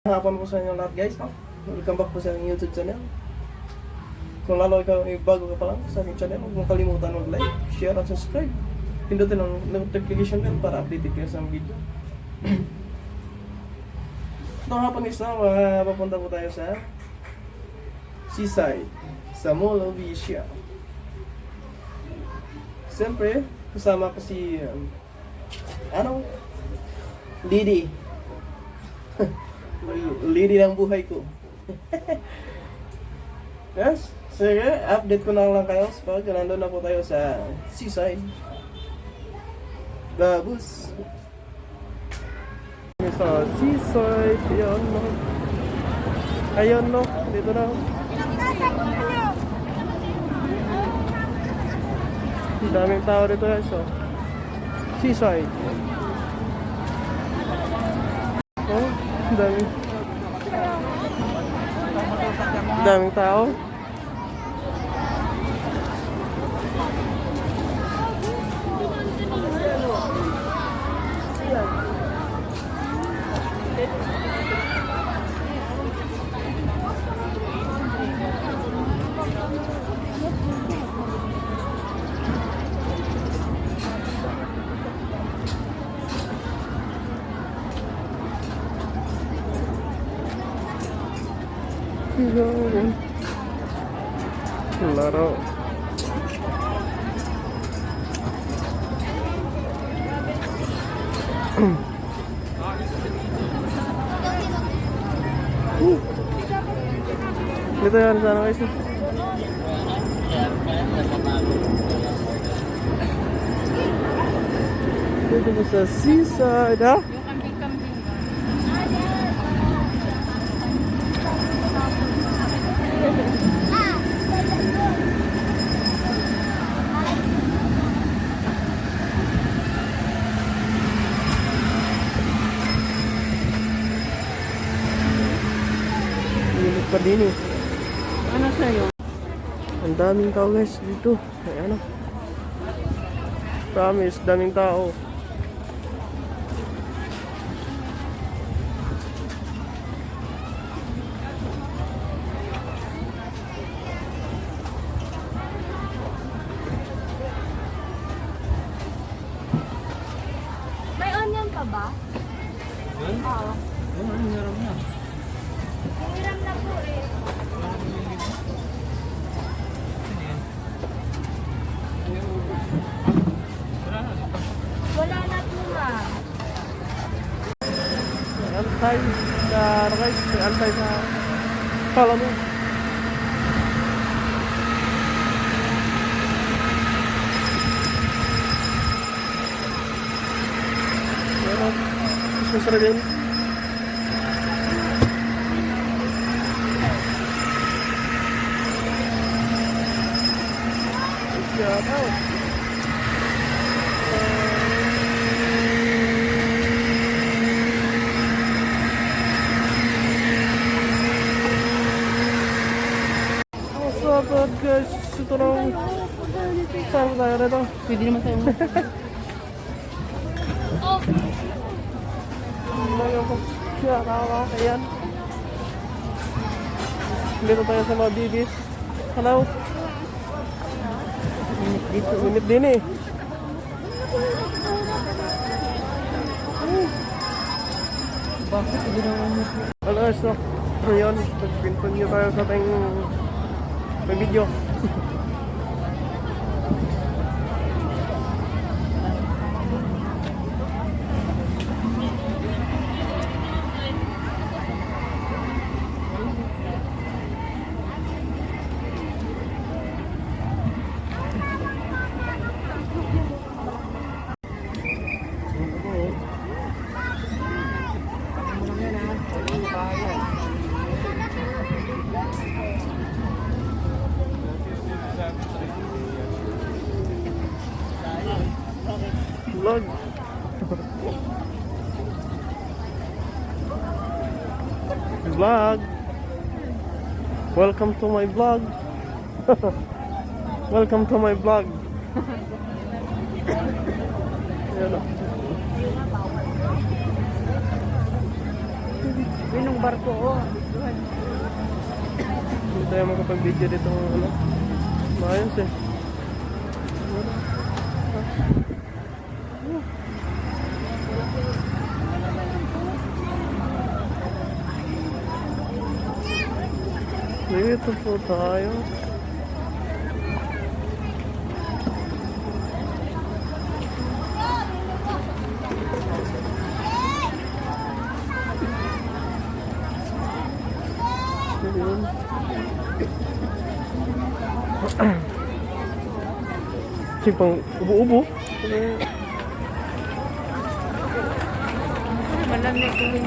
Hapon po sa inyo lahat guys, no? Welcome back po sa aking YouTube channel. Kung lalo ikaw ay bago ka pa lang sa aking channel, huwag mong kalimutan mag-like, share at subscribe. Pindutin ang notification bell para updated kayo sa video. Itong hapon guys, no? Papunta po tayo sa seaside, sa Molo Visia. Siyempre, kasama ko si Lady. Lady ng buhay ko. Yes, sige, update ko na lang kayo pag nandun na po tayo sa seaside. Gabus. Sa seaside, ayan no. Ayan no, dito na. Daming tao dito guys, so. Seaside. Oh, daming tao. Laro. Dito yan sana guys. Dito po sa seaside, ha? Pa din eh. Ano sa'yo? Ang daming tao guys dito. Ay ano. Promise, daming tao. May onion pa ba? Oo. Meron na. Hiram na po eh. Wala na po ma'am. Antay sa ano guys, antay sa kala mo. Meron. Gusto rin. Shout out. What's up guys? Ito lang. Saan tayo rito? Pwede naman tayo. Shout out. Ayan. Dito tayo sa mga bibis. Hello. Dito, init din eh. Bakit? Hindi naman. Ano guys, no? Ngayon, nag-continue tayo sa ating may video. Vlog. Vlog. Welcome to my vlog. Welcome to my vlog. Yan o. Yun yung barko, oh. Hindi tayo makapag-video dito ng ano. Maayos eh. Dito po tayo. Ayun. Sipang ubo-ubo. Malamig ko yun.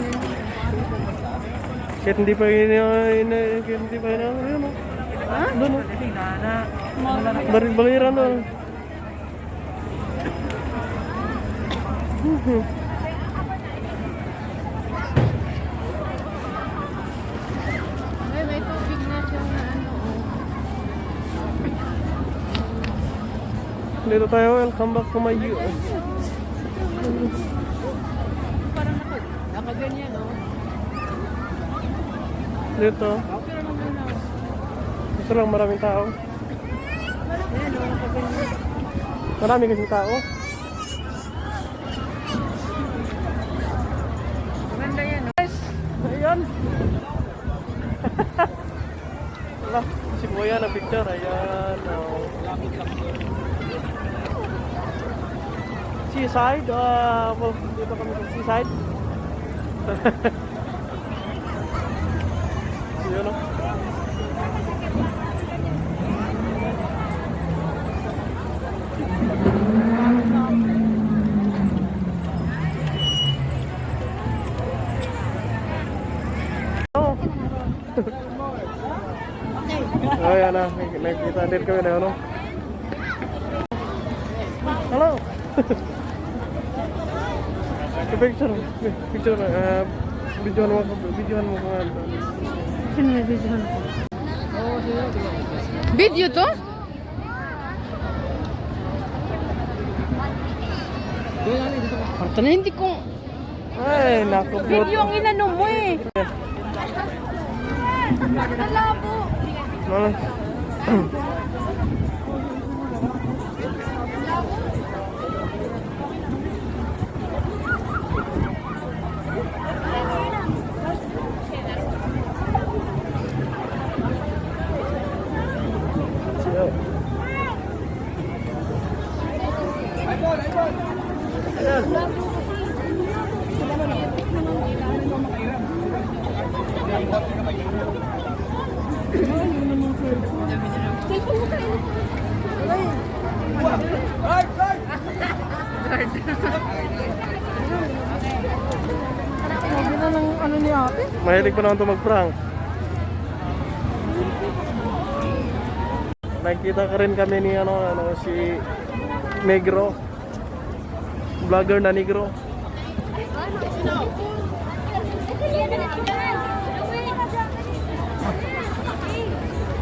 Kahit hindi pa kahit hindi pa ano. Ha? Doon oh. Baliran doon. Ay, may tubig na siya na ano. Dito tayo, welcome back to my view. Parang nakaganyan, oh. Dito, Okay naman yun, oh. gusto lang maraming tao. Ayan, oh, nakaganyan. Marami kasing tao. Maganda yan, oh. Guys, ayan. Wala, si Kuya na picture, ayan. Oh. Seaside, well, dito kami sa seaside. Ayan oh. Oh. Oh, yan na. Nakikita din kami na ano. Hello. Picture. Picture. Videoan mo ko. Videoan mo ko. Sino may video ko? Video to? Parto na hindi ko... Ay, naku. Video ang inano mo eh. Malabo. Ano? Sabi na ng ano ni ate? Mahilig pa naman ito mag-prank. Nakikita ka rin kami ni si Negro. Vlogger na Negro.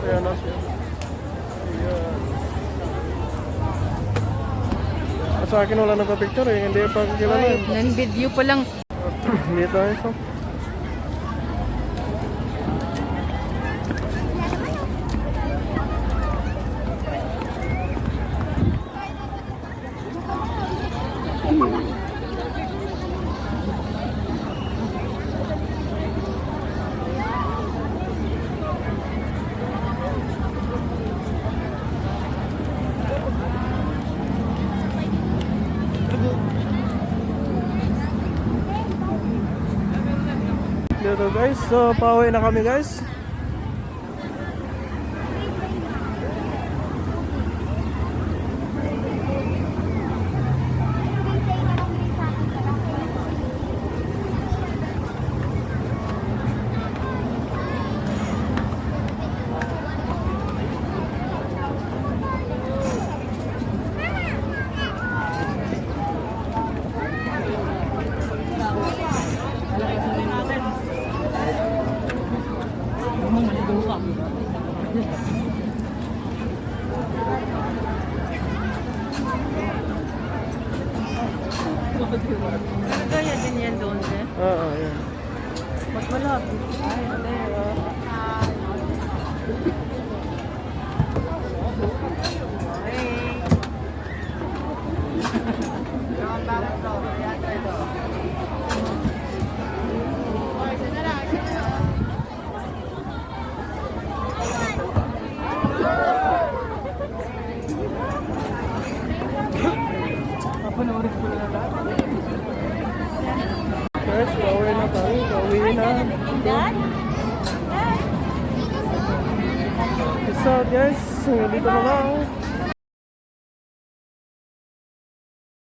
Ayan na siya. Ayan. Sa akin wala na pa picture eh. Hindi pa kilala eh. Nan video pa lang. Dito ay so. Dito guys, so pauwi na kami guys. Kaya din yan doon, eh. Oo, yan. Malapit. Ay, ano Papanoorin ko na lang. Guys, pauwi na tayo. Pauwi na. Peace out guys. Dito na lang.